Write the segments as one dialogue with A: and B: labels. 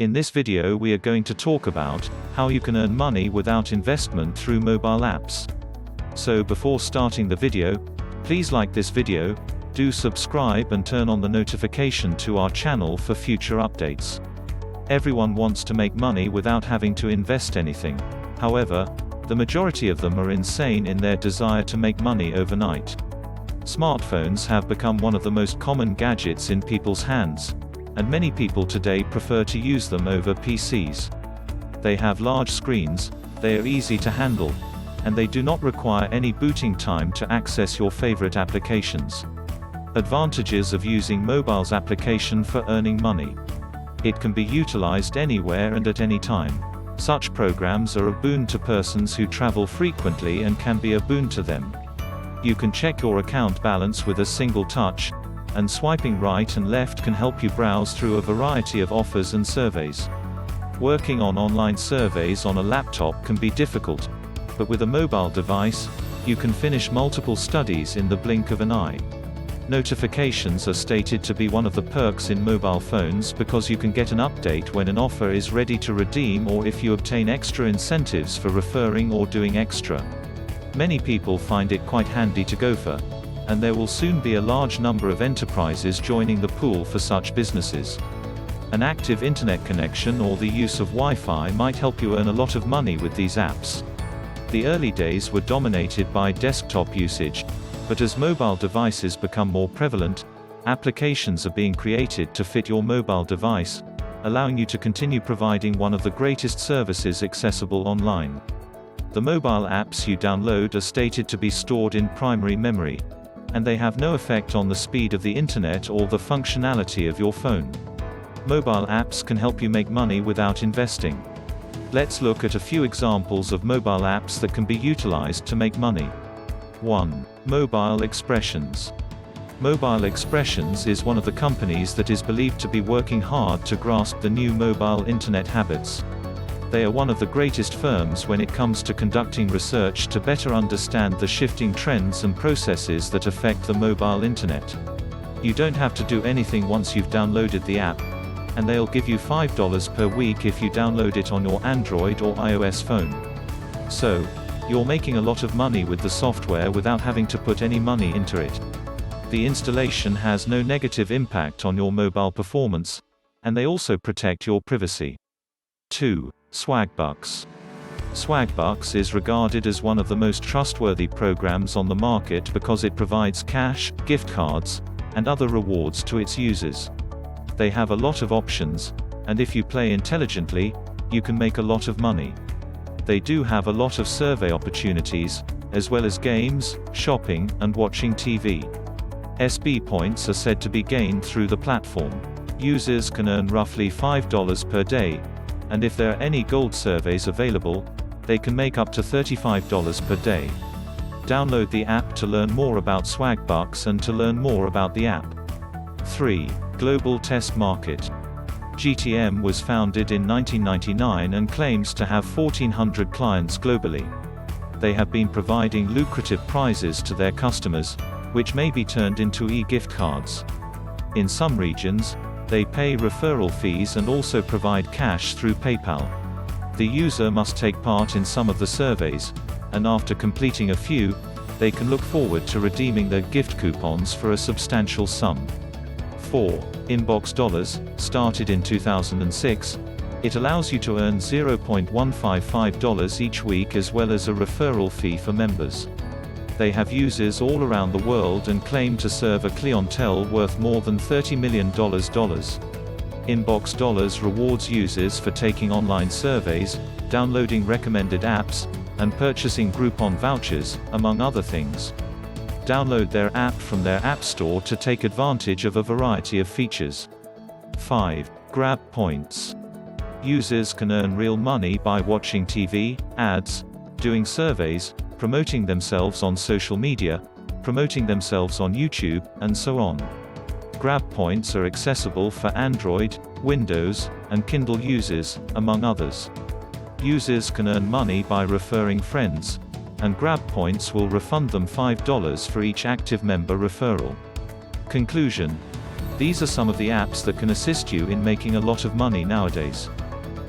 A: In this video we are going to talk about how you can earn money without investment through mobile apps. So before starting the video, please like this video, do subscribe and turn on the notification to our channel for future updates. Everyone wants to make money without having to invest anything. However, the majority of them are insane in their desire to make money overnight. Smartphones have become one of the most common gadgets in people's hands, and many people today prefer to use them over PCs. They have large screens, they are easy to handle, and they do not require any booting time to access your favorite applications. Advantages of using mobile's application for earning money. It can be utilized anywhere and at any time. Such programs are a boon to persons who travel frequently and can be a boon to them. You can check your account balance with a single touch, and swiping right and left can help you browse through a variety of offers and surveys. Working on online surveys on a laptop can be difficult, but with a mobile device, you can finish multiple studies in the blink of an eye. Notifications are stated to be one of the perks in mobile phones because you can get an update when an offer is ready to redeem or if you obtain extra incentives for referring or doing extra. Many people find it quite handy to go for, and there will soon be a large number of enterprises joining the pool for such businesses. An active internet connection or the use of Wi-Fi might help you earn a lot of money with these apps. The early days were dominated by desktop usage, but as mobile devices become more prevalent, applications are being created to fit your mobile device, allowing you to continue providing one of the greatest services accessible online. The mobile apps you download are stated to be stored in primary memory, and they have no effect on the speed of the internet or the functionality of your phone. Mobile apps can help you make money without investing. Let's look at a few examples of mobile apps that can be utilized to make money. 1. Mobile Expressions. Mobile Expressions is one of the companies that is believed to be working hard to grasp the new mobile internet habits. They are one of the greatest firms when it comes to conducting research to better understand the shifting trends and processes that affect the mobile internet. You don't have to do anything once you've downloaded the app, and they'll give you $5 per week if you download it on your Android or iOS phone. So, you're making a lot of money with the software without having to put any money into it. The installation has no negative impact on your mobile performance, and they also protect your privacy. 2. Swagbucks. Swagbucks is regarded as one of the most trustworthy programs on the market because it provides cash, gift cards, and other rewards to its users. They have a lot of options, and if you play intelligently, you can make a lot of money. They do have a lot of survey opportunities, as well as games, shopping, and watching TV. SB points are said to be gained through the platform. Users can earn roughly $5 per day, and if there are any gold surveys available, they can make up to $35 per day. Download the app to learn more about Swagbucks and to learn more about the app. 3. Global Test Market. GTM was founded in 1999 and claims to have 1,400 clients globally. They have been providing lucrative prizes to their customers, which may be turned into e-gift cards. In some regions, they pay referral fees and also provide cash through PayPal. The user must take part in some of the surveys, and after completing a few, they can look forward to redeeming their gift coupons for a substantial sum. 4. Inbox Dollars, started in 2006, it allows you to earn $0.155 each week as well as a referral fee for members. They have users all around the world and claim to serve a clientele worth more than $30 million. Inbox Dollars rewards users for taking online surveys, downloading recommended apps, and purchasing Groupon vouchers, among other things. Download their app from their app store to take advantage of a variety of features. 5. Grab Points. Users can earn real money by watching TV, ads, doing surveys, promoting themselves on social media, promoting themselves on YouTube, and so on. Grab Points are accessible for Android, Windows, and Kindle users, among others. Users can earn money by referring friends, and Grab Points will refund them $5 for each active member referral. Conclusion: These are some of the apps that can assist you in making a lot of money nowadays.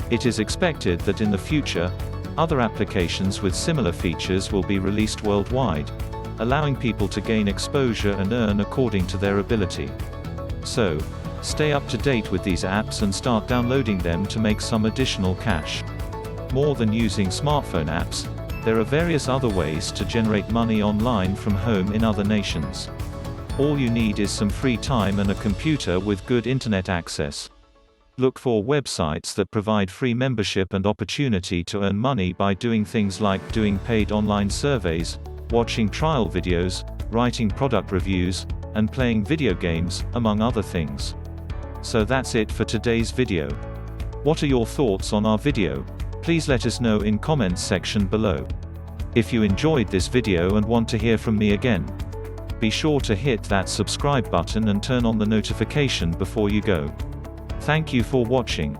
A: It is expected that in the future, other applications with similar features will be released worldwide, allowing people to gain exposure and earn according to their ability. So, stay up to date with these apps and start downloading them to make some additional cash. More than using smartphone apps, there are various other ways to generate money online from home in other nations. All you need is some free time and a computer with good internet access. Look for websites that provide free membership and opportunity to earn money by doing things like doing paid online surveys, watching trial videos, writing product reviews, and playing video games, among other things. So that's it for today's video. What are your thoughts on our video? Please let us know in comments section below. If you enjoyed this video and want to hear from me again, be sure to hit that subscribe button and turn on the notification before you go. Thank you for watching.